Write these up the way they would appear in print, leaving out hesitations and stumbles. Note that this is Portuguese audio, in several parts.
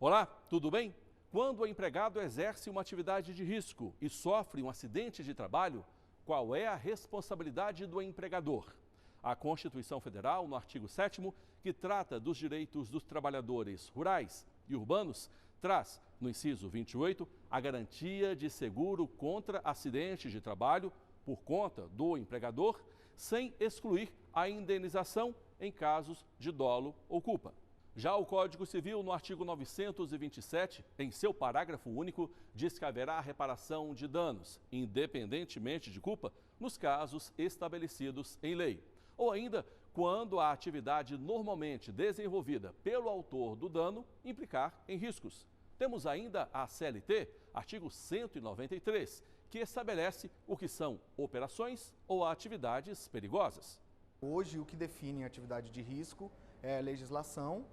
Olá, tudo bem? Quando o empregado exerce uma atividade de risco e sofre um acidente de trabalho, qual é a responsabilidade do empregador? A Constituição Federal, no artigo 7º, que trata dos direitos dos trabalhadores rurais e urbanos, traz, no inciso 28, a garantia de seguro contra acidentes de trabalho por conta do empregador, sem excluir a indenização em casos de dolo ou culpa. Já o Código Civil, no artigo 927, em seu parágrafo único, diz que haverá reparação de danos, independentemente de culpa, nos casos estabelecidos em lei. Ou ainda, quando a atividade normalmente desenvolvida pelo autor do dano implicar em riscos. Temos ainda a CLT, artigo 193, que estabelece o que são operações ou atividades perigosas. Hoje, o que define a atividade de risco é a legislação.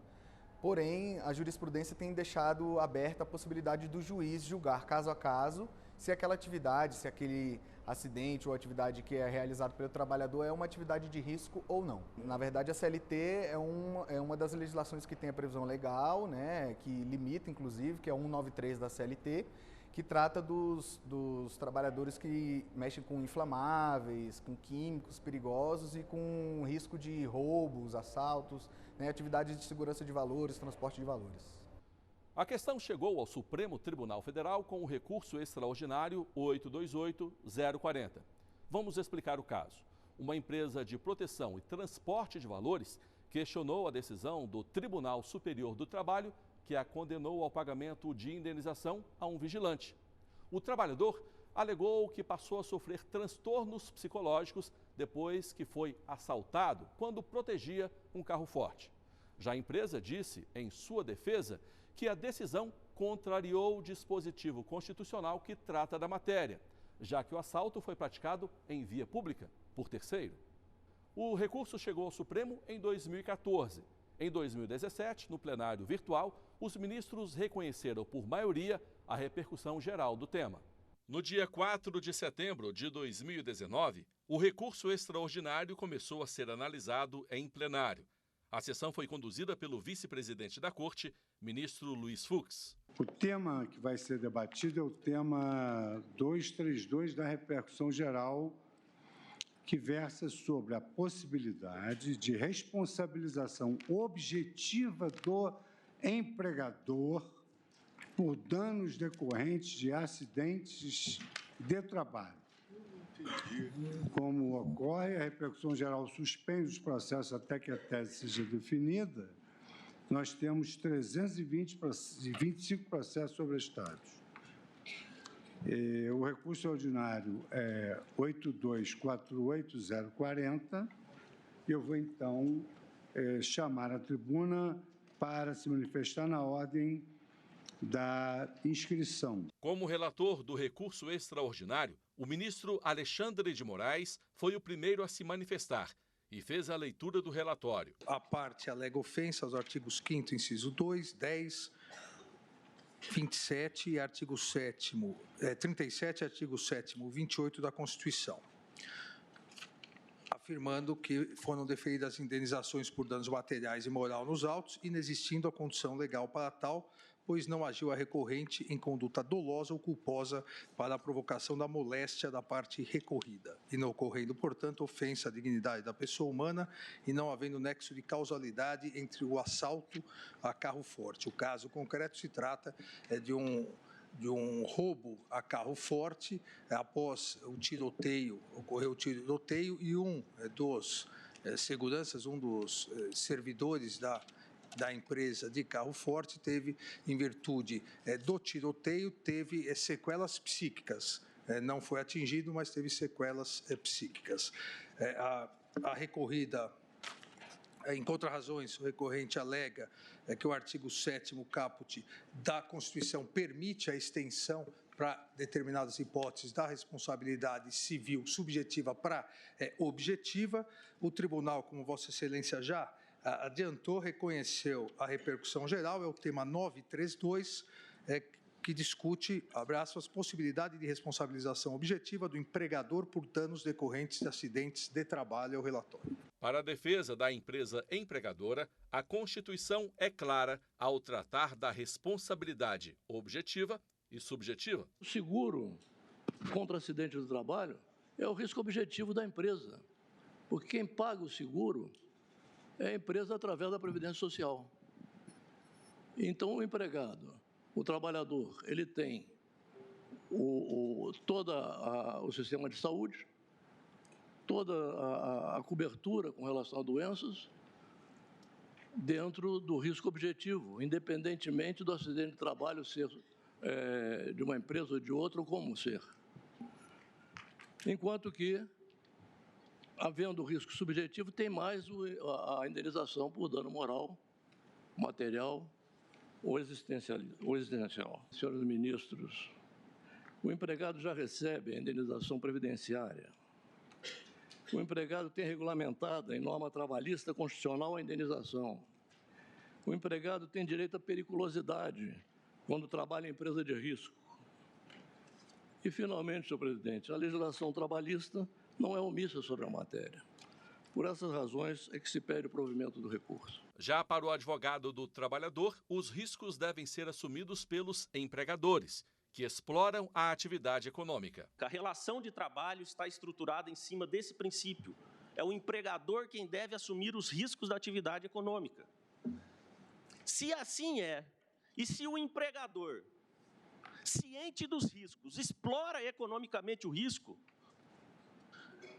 Porém, a jurisprudência tem deixado aberta a possibilidade do juiz julgar caso a caso se aquela atividade, se aquele acidente ou atividade que é realizado pelo trabalhador é uma atividade de risco ou não. Na verdade, a CLT é uma das legislações que tem a previsão legal, né, que limita, inclusive, que é 193 da CLT, que trata dos trabalhadores que mexem com inflamáveis, com químicos perigosos e com risco de roubos, assaltos, né, atividades de segurança de valores, transporte de valores. A questão chegou ao Supremo Tribunal Federal com o recurso extraordinário 828-040. Vamos explicar o caso. Uma empresa de proteção e transporte de valores questionou a decisão do Tribunal Superior do Trabalho, que a condenou ao pagamento de indenização a um vigilante. O trabalhador alegou que passou a sofrer transtornos psicológicos depois que foi assaltado quando protegia um carro forte. Já a empresa disse, em sua defesa, que a decisão contrariou o dispositivo constitucional que trata da matéria, já que o assalto foi praticado em via pública, por terceiro. O recurso chegou ao Supremo em 2014. Em 2017, no plenário virtual, os ministros reconheceram por maioria a repercussão geral do tema. No dia 4 de setembro de 2019, o recurso extraordinário começou a ser analisado em plenário. A sessão foi conduzida pelo vice-presidente da Corte, ministro Luiz Fux. O tema que vai ser debatido é o tema 232 da repercussão geral, que versa sobre a possibilidade de responsabilização objetiva do empregador por danos decorrentes de acidentes de trabalho. Como ocorre, a repercussão geral suspende os processos até que a tese seja definida. Nós temos 325 processos sobrestados. O recurso ordinário é 8248040. Eu vou, então, chamar a tribuna para se manifestar na ordem da inscrição. Como relator do recurso extraordinário, o ministro Alexandre de Moraes foi o primeiro a se manifestar e fez a leitura do relatório. A parte alega ofensa aos artigos 5º, inciso 2, 10, 27 e artigo 7º, 37, artigo 7º, 28 da Constituição, afirmando que foram deferidas indenizações por danos materiais e moral nos autos, inexistindo a condição legal para tal, pois não agiu a recorrente em conduta dolosa ou culposa para a provocação da moléstia da parte recorrida, e não ocorrendo, portanto, ofensa à dignidade da pessoa humana e não havendo nexo de causalidade entre o assalto a carro forte. O caso concreto se trata de um roubo a carro forte. Após o tiroteio, ocorreu o tiroteio e um dos seguranças, um dos servidores da empresa de carro forte teve, em virtude do tiroteio, teve sequelas psíquicas. Não foi atingido, mas teve sequelas psíquicas. A recorrida, em contra-razões, o recorrente alega que o artigo 7º caput da Constituição permite a extensão para determinadas hipóteses da responsabilidade civil subjetiva para objetiva. O tribunal, como Vossa Excelência já adiantou, reconheceu a repercussão geral, é o tema 932, que discute, abre aspas, possibilidade de responsabilização objetiva do empregador por danos decorrentes de acidentes de trabalho, é o relatório. Para a defesa da empresa empregadora, a Constituição é clara ao tratar da responsabilidade objetiva e subjetiva. O seguro contra acidente do trabalho é o risco objetivo da empresa, porque quem paga o seguro é a empresa através da Previdência Social. Então, o empregado, o trabalhador, ele tem todo o sistema de saúde, toda a cobertura com relação a doenças dentro do risco objetivo, independentemente do acidente de trabalho ser de uma empresa ou de outra, ou como ser. Enquanto que, havendo risco subjetivo, tem mais a indenização por dano moral, material ou existencial. Senhores ministros, o empregado já recebe a indenização previdenciária. O empregado tem regulamentada em norma trabalhista constitucional a indenização. O empregado tem direito à periculosidade quando trabalha em empresa de risco. E, finalmente, senhor presidente, a legislação trabalhista não é omissa sobre a matéria. Por essas razões é que se pede o provimento do recurso. Já para o advogado do trabalhador, os riscos devem ser assumidos pelos empregadores, que exploram a atividade econômica. A relação de trabalho está estruturada em cima desse princípio. É o empregador quem deve assumir os riscos da atividade econômica. Se assim é, e se o empregador, ciente dos riscos, explora economicamente o risco,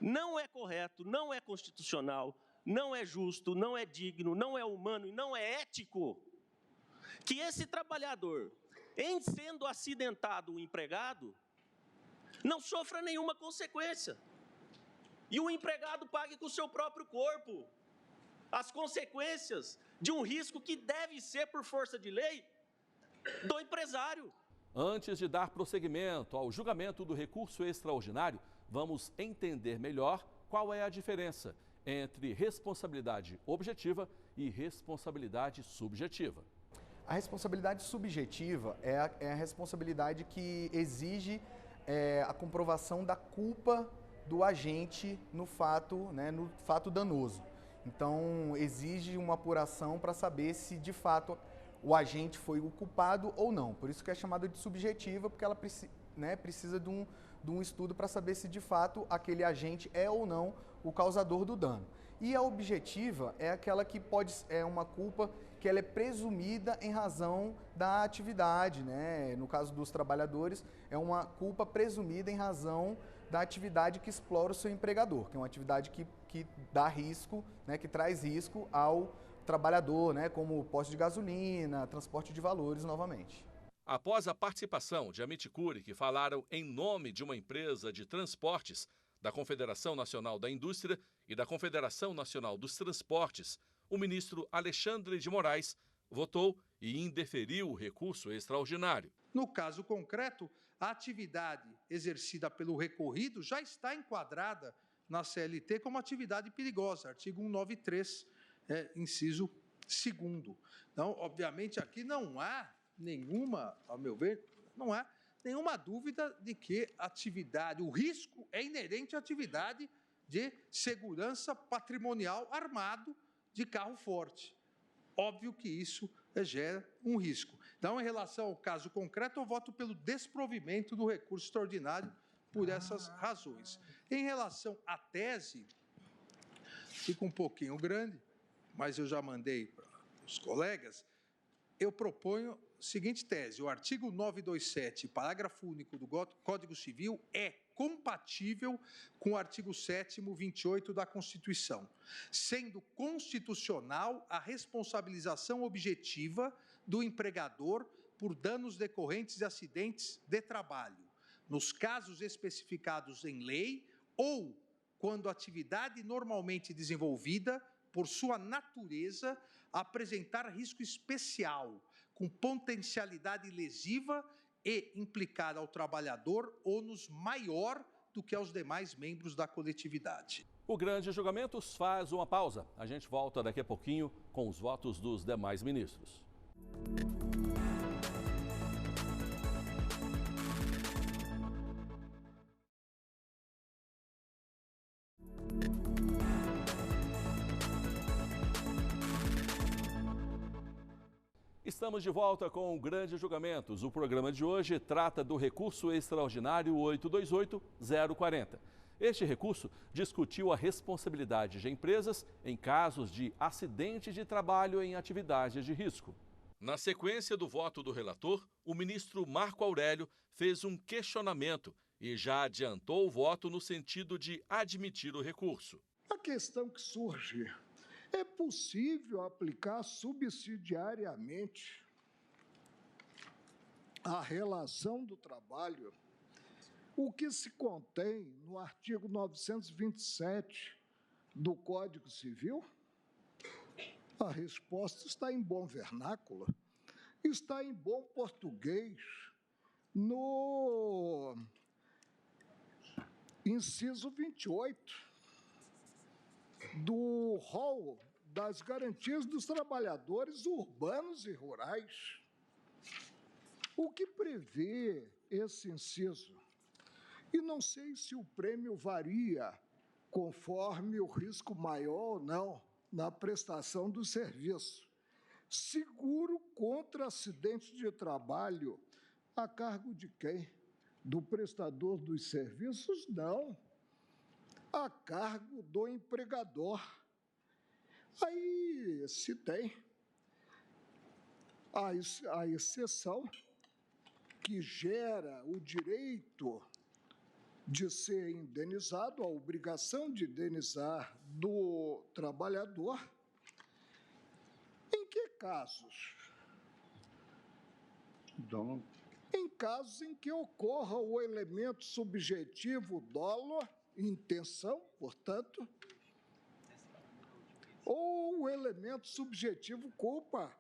não é correto, não é constitucional, não é justo, não é digno, não é humano e não é ético que esse trabalhador, em sendo acidentado o empregado, não sofra nenhuma consequência. E o empregado pague com o seu próprio corpo as consequências de um risco que deve ser, por força de lei, do empresário. Antes de dar prosseguimento ao julgamento do recurso extraordinário, vamos entender melhor qual é a diferença entre responsabilidade objetiva e responsabilidade subjetiva. A responsabilidade subjetiva é a responsabilidade que exige a comprovação da culpa do agente no fato danoso. Então, exige uma apuração para saber se, de fato, o agente foi o culpado ou não. Por isso que é chamada de subjetiva, porque ela precisa de um estudo para saber se, de fato, aquele agente é ou não o causador do dano. E a objetiva é aquela que é uma culpa que ela é presumida em razão da atividade, né? No caso dos trabalhadores, é uma culpa presumida em razão da atividade que explora o seu empregador, que é uma atividade que dá risco, né? Que traz risco ao trabalhador, né? Como posto de gasolina, transporte de valores, novamente. Após a participação de Amit Cury, que falaram em nome de uma empresa de transportes, da Confederação Nacional da Indústria e da Confederação Nacional dos Transportes, o ministro Alexandre de Moraes votou e indeferiu o recurso extraordinário. No caso concreto, a atividade exercida pelo recorrido já está enquadrada na CLT como atividade perigosa, artigo 193, inciso 2º. Então, obviamente, aqui não há nenhuma, ao meu ver, não há nenhuma dúvida de que o risco é inerente à atividade de segurança patrimonial armado de carro forte. Óbvio que isso gera um risco. Então, em relação ao caso concreto, eu voto pelo desprovimento do recurso extraordinário por essas razões. Em relação à tese, fica um pouquinho grande, mas eu já mandei para os colegas, eu proponho a seguinte tese: o artigo 927, parágrafo único do Código Civil é compatível com o artigo 7º, 28 da Constituição, sendo constitucional a responsabilização objetiva do empregador por danos decorrentes de acidentes de trabalho, nos casos especificados em lei ou quando a atividade normalmente desenvolvida, por sua natureza, apresentar risco especial, com potencialidade lesiva e implicar ao trabalhador ônus maior do que aos demais membros da coletividade. O grande julgamento faz uma pausa. A gente volta daqui a pouquinho com os votos dos demais ministros. Estamos de volta com o Grandes Julgamentos. O programa de hoje trata do recurso extraordinário 828-040. Este recurso discutiu a responsabilidade de empresas em casos de acidente de trabalho em atividades de risco. Na sequência do voto do relator, o ministro Marco Aurélio fez um questionamento e já adiantou o voto no sentido de admitir o recurso. A questão que surge: é possível aplicar subsidiariamente a relação do trabalho, o que se contém no artigo 927 do Código Civil? A resposta está em bom vernáculo, está em bom português, no inciso 28 do rol das garantias dos trabalhadores urbanos e rurais. O que prevê esse inciso? E não sei se o prêmio varia conforme o risco maior ou não na prestação do serviço. Seguro contra acidentes de trabalho, a cargo de quem? Do prestador dos serviços? Não. A cargo do empregador. Aí se tem a exceção que gera o direito de ser indenizado, a obrigação de indenizar do trabalhador. Em que casos? Em casos em que ocorra o elemento subjetivo dolo, intenção, portanto, ou o elemento subjetivo culpa,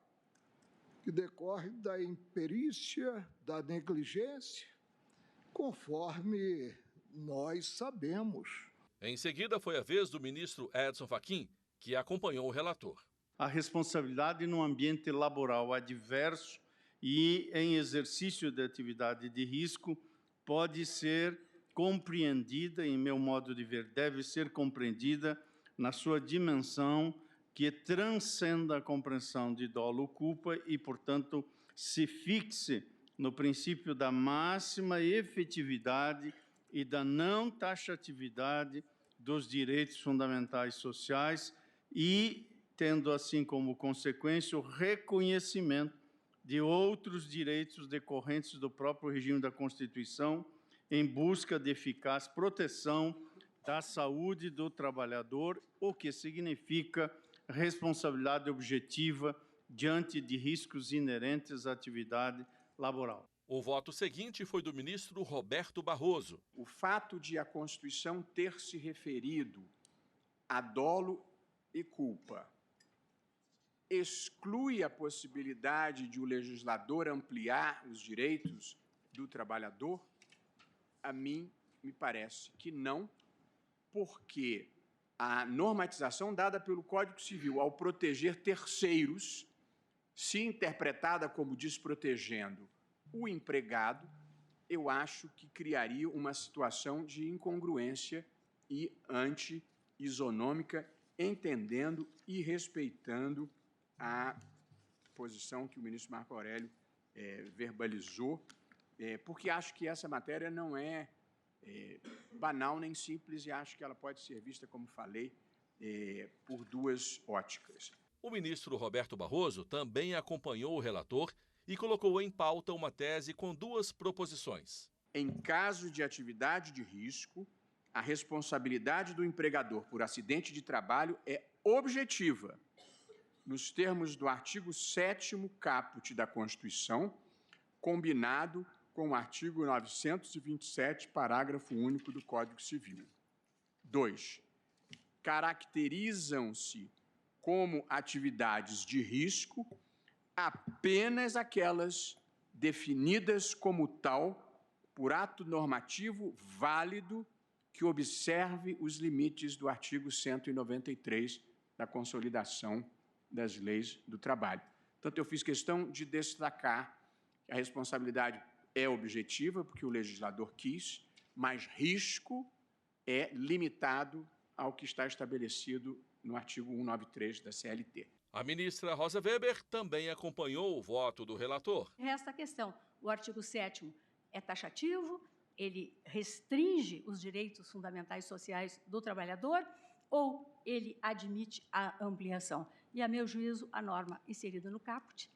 que decorre da imperícia, da negligência, conforme nós sabemos. Em seguida, foi a vez do ministro Edson Fachin, que acompanhou o relator. A responsabilidade no ambiente laboral adverso e em exercício de atividade de risco pode ser compreendida, em meu modo de ver, deve ser compreendida na sua dimensão que transcenda a compreensão de dolo ou culpa e, portanto, se fixe no princípio da máxima efetividade e da não taxatividade dos direitos fundamentais sociais e tendo assim como consequência o reconhecimento de outros direitos decorrentes do próprio regime da Constituição em busca de eficaz proteção da saúde do trabalhador, o que significa responsabilidade objetiva diante de riscos inerentes à atividade laboral. O voto seguinte foi do ministro Roberto Barroso. O fato de a Constituição ter se referido a dolo e culpa exclui a possibilidade de o legislador ampliar os direitos do trabalhador? A mim, me parece que não, porque a normatização dada pelo Código Civil ao proteger terceiros, se interpretada como desprotegendo o empregado, eu acho que criaria uma situação de incongruência e anti-isonômica, entendendo e respeitando a posição que o ministro Marco Aurélio verbalizou, porque acho que essa matéria não é banal nem simples e acho que ela pode ser vista, como falei, por duas óticas. O ministro Roberto Barroso também acompanhou o relator e colocou em pauta uma tese com duas proposições. Em caso de atividade de risco, a responsabilidade do empregador por acidente de trabalho é objetiva, nos termos do artigo 7º caput da Constituição, combinado com o artigo 927, parágrafo único do Código Civil. 2. Caracterizam-se como atividades de risco apenas aquelas definidas como tal por ato normativo válido que observe os limites do artigo 193 da Consolidação das Leis do Trabalho. Portanto, eu fiz questão de destacar que a responsabilidade é objetiva, porque o legislador quis, mas risco é limitado ao que está estabelecido no artigo 193 da CLT. A ministra Rosa Weber também acompanhou o voto do relator. Resta a questão, o artigo 7º é taxativo, ele restringe os direitos fundamentais sociais do trabalhador ou ele admite a ampliação? E, a meu juízo, a norma inserida no caput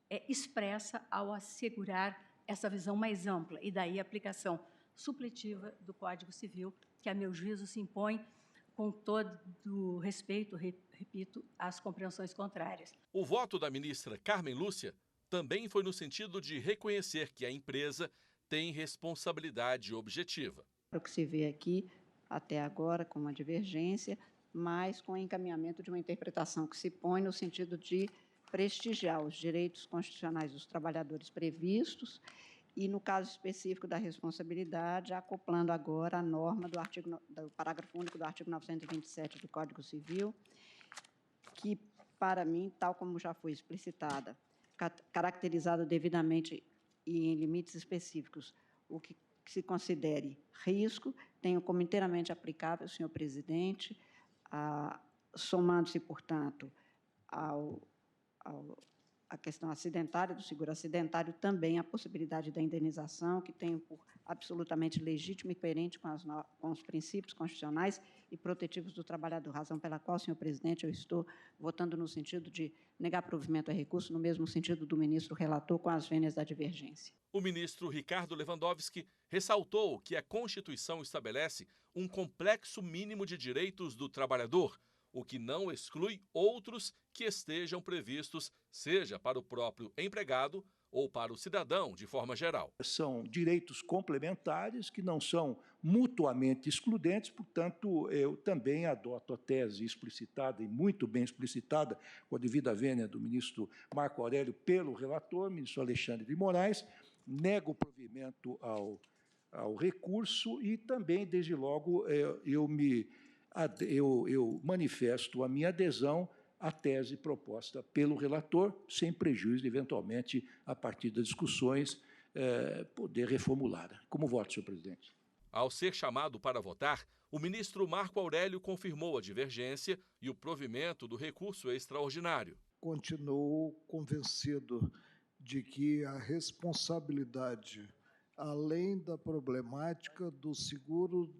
é expressa ao assegurar essa visão mais ampla, e daí a aplicação supletiva do Código Civil, que, a meu juízo, se impõe com todo o respeito, repito, às compreensões contrárias. O voto da ministra Carmen Lúcia também foi no sentido de reconhecer que a empresa tem responsabilidade objetiva. O que se vê aqui, até agora, com uma divergência, mas com o encaminhamento de uma interpretação que se põe no sentido de prestigiar os direitos constitucionais dos trabalhadores previstos e, no caso específico da responsabilidade, acoplando agora a norma do parágrafo único do artigo 927 do Código Civil, que, para mim, tal como já foi explicitada, caracterizada devidamente e em limites específicos, o que se considere risco, tenho como inteiramente aplicável, senhor presidente, somando-se, portanto, a questão acidentária, do seguro acidentário, também a possibilidade da indenização, que tenho por absolutamente legítimo e coerente com os princípios constitucionais e protetivos do trabalhador, razão pela qual, senhor presidente, eu estou votando no sentido de negar provimento a recurso, no mesmo sentido do ministro relator, com as vênias da divergência. O ministro Ricardo Lewandowski ressaltou que a Constituição estabelece um complexo mínimo de direitos do trabalhador, o que não exclui outros que estejam previstos, seja para o próprio empregado ou para o cidadão, de forma geral. São direitos complementares que não são mutuamente excludentes, portanto, eu também adoto a tese explicitada e muito bem explicitada, com a devida vênia do ministro Marco Aurélio pelo relator, ministro Alexandre de Moraes, nego o provimento ao recurso e também, desde logo, eu manifesto a minha adesão à tese proposta pelo relator, sem prejuízo, eventualmente, a partir das discussões, poder reformulada. Como voto, senhor presidente? Ao ser chamado para votar, o ministro Marco Aurélio confirmou a divergência e o provimento do recurso extraordinário. Continuo convencido de que a responsabilidade, além da problemática do seguro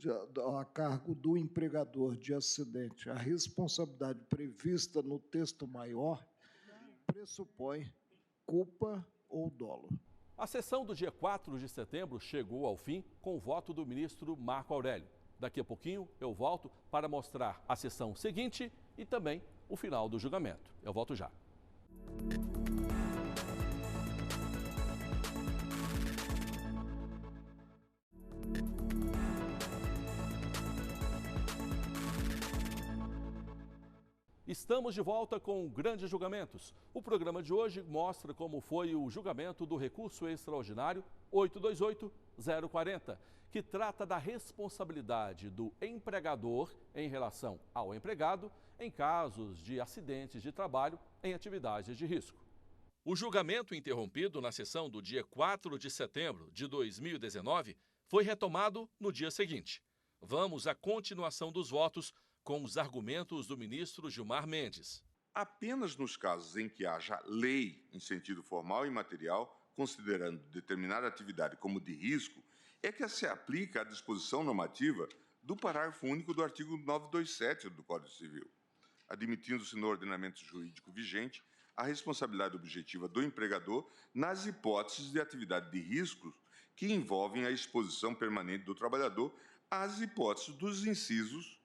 a cargo do empregador de acidente, a responsabilidade prevista no texto maior pressupõe culpa ou dolo. A sessão do dia 4 de setembro chegou ao fim com o voto do ministro Marco Aurélio. Daqui a pouquinho eu volto para mostrar a sessão seguinte e também o final do julgamento. Eu volto já. Estamos de volta com Grandes Julgamentos. O programa de hoje mostra como foi o julgamento do recurso extraordinário 828-040, que trata da responsabilidade do empregador em relação ao empregado em casos de acidentes de trabalho em atividades de risco. O julgamento interrompido na sessão do dia 4 de setembro de 2019 foi retomado no dia seguinte. Vamos à continuação dos votos com os argumentos do ministro Gilmar Mendes. Apenas nos casos em que haja lei em sentido formal e material, considerando determinada atividade como de risco, é que se aplica a disposição normativa do parágrafo único do artigo 927 do Código Civil, admitindo-se no ordenamento jurídico vigente a responsabilidade objetiva do empregador nas hipóteses de atividade de risco que envolvem a exposição permanente do trabalhador às hipóteses dos incisos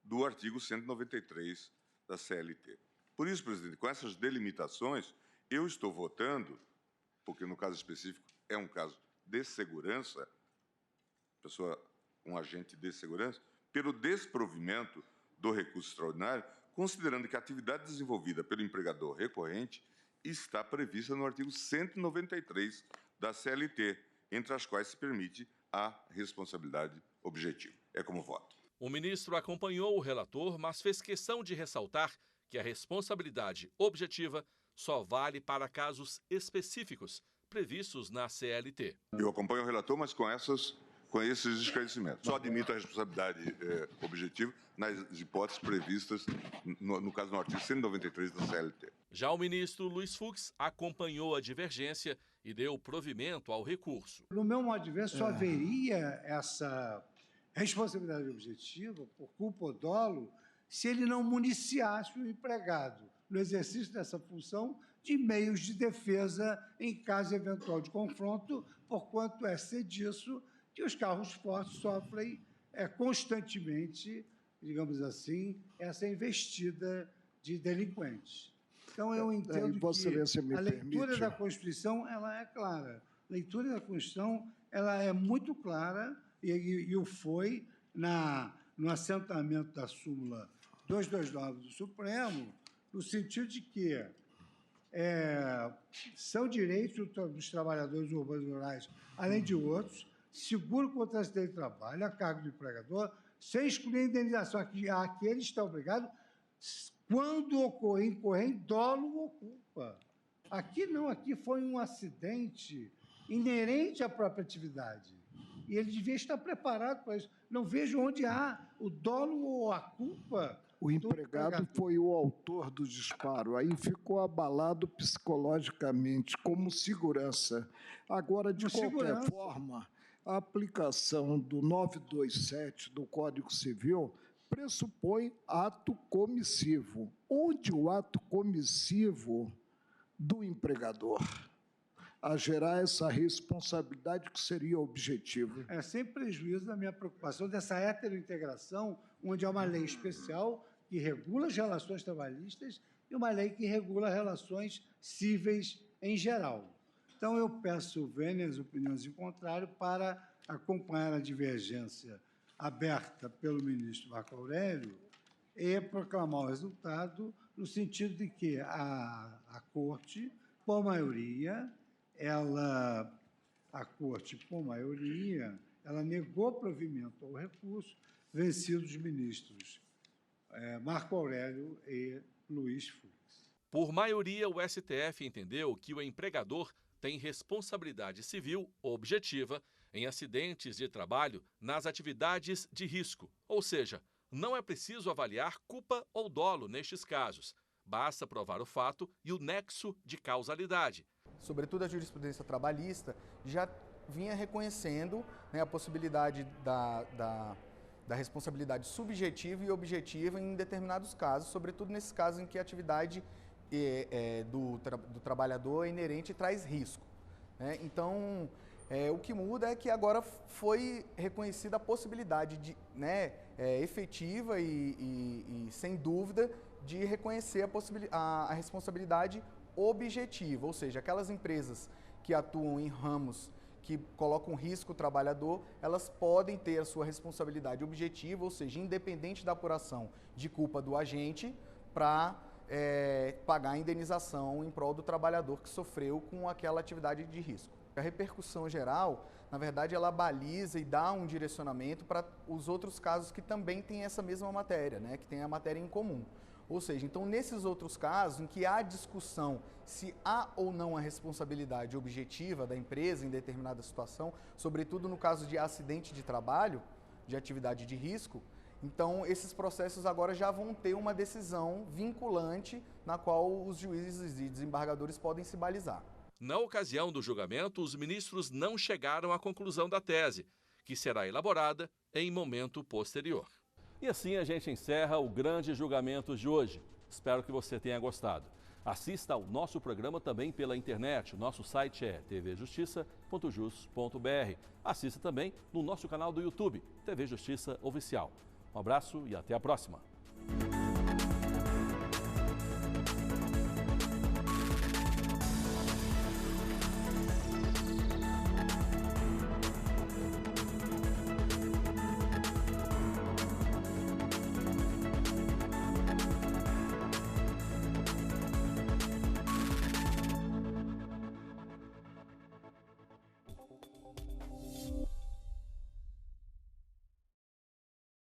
do artigo 193 da CLT. Por isso, presidente, com essas delimitações, eu estou votando, porque no caso específico é um caso de segurança, um agente de segurança, pelo desprovimento do recurso extraordinário, considerando que a atividade desenvolvida pelo empregador recorrente está prevista no artigo 193 da CLT, entre as quais se permite a responsabilidade objetiva. É como voto. O ministro acompanhou o relator, mas fez questão de ressaltar que a responsabilidade objetiva só vale para casos específicos previstos na CLT. Eu acompanho o relator, mas com essas com esses esclarecimentos. Só admito a responsabilidade objetiva nas hipóteses previstas, no caso, no artigo 193 da CLT. Já o ministro Luiz Fux acompanhou a divergência e deu provimento ao recurso. No meu modo de ver, só haveria essa responsabilidade objetiva por culpa ou dolo se ele não municiasse o empregado no exercício dessa função de meios de defesa em caso eventual de confronto, porquanto é ser disso que os carros fortes sofrem constantemente, digamos assim, essa investida de delinquentes. Então, eu entendo que a leitura da Constituição ela é clara. A leitura da Constituição ela é muito clara e o foi no assentamento da súmula 229 do Supremo, no sentido de que são direitos dos trabalhadores urbanos e rurais, além de outros, seguro contra acidente de trabalho, a cargo do empregador, sem excluir a indenização. Aqui ele está obrigado, quando incorrer em dolo ou culpa. Aqui não, aqui foi um acidente inerente à própria atividade. E ele devia estar preparado para isso. Não vejo onde há o dolo ou a culpa. O empregado foi o autor do disparo, aí ficou abalado psicologicamente, como segurança. Agora, de qualquer forma, a aplicação do 927 do Código Civil pressupõe ato comissivo. Onde o ato comissivo do empregador a gerar essa responsabilidade que seria o objetivo? Sem prejuízo da minha preocupação dessa heterointegração, onde há uma lei especial que regula as relações trabalhistas e uma lei que regula relações cíveis em geral. Então, eu peço vênias opiniões em contrário para acompanhar a divergência aberta pelo ministro Marco Aurélio e proclamar o resultado no sentido de que a Corte, por maioria, ela negou provimento ao recurso, vencidos os ministros Marco Aurélio e Luiz Fux. Por maioria, o STF entendeu que o empregador tem responsabilidade civil objetiva em acidentes de trabalho nas atividades de risco, ou seja, não é preciso avaliar culpa ou dolo nestes casos. Basta provar o fato e o nexo de causalidade. Sobretudo a jurisprudência trabalhista já vinha reconhecendo, né, a possibilidade da responsabilidade subjetiva e objetiva em determinados casos, sobretudo nesses casos em que a atividade do trabalhador é inerente e traz risco, né? Então, o que muda é que agora foi reconhecida a possibilidade efetiva e sem dúvida de reconhecer a responsabilidade objetiva, ou seja, aquelas empresas que atuam em ramos que colocam risco o trabalhador, elas podem ter a sua responsabilidade objetiva, ou seja, independente da apuração de culpa do agente, para pagar a indenização em prol do trabalhador que sofreu com aquela atividade de risco. A repercussão geral, na verdade, ela baliza e dá um direcionamento para os outros casos que também têm essa mesma matéria, né, que tem a matéria em comum. Ou seja, então, nesses outros casos em que há discussão se há ou não a responsabilidade objetiva da empresa em determinada situação, sobretudo no caso de acidente de trabalho, de atividade de risco, então esses processos agora já vão ter uma decisão vinculante na qual os juízes e desembargadores podem se balizar. Na ocasião do julgamento, os ministros não chegaram à conclusão da tese, que será elaborada em momento posterior. E assim a gente encerra o Grande Julgamento de hoje. Espero que você tenha gostado. Assista ao nosso programa também pela internet. O nosso site é tvjustiça.jus.br. Assista também no nosso canal do YouTube, TV Justiça Oficial. Um abraço e até a próxima.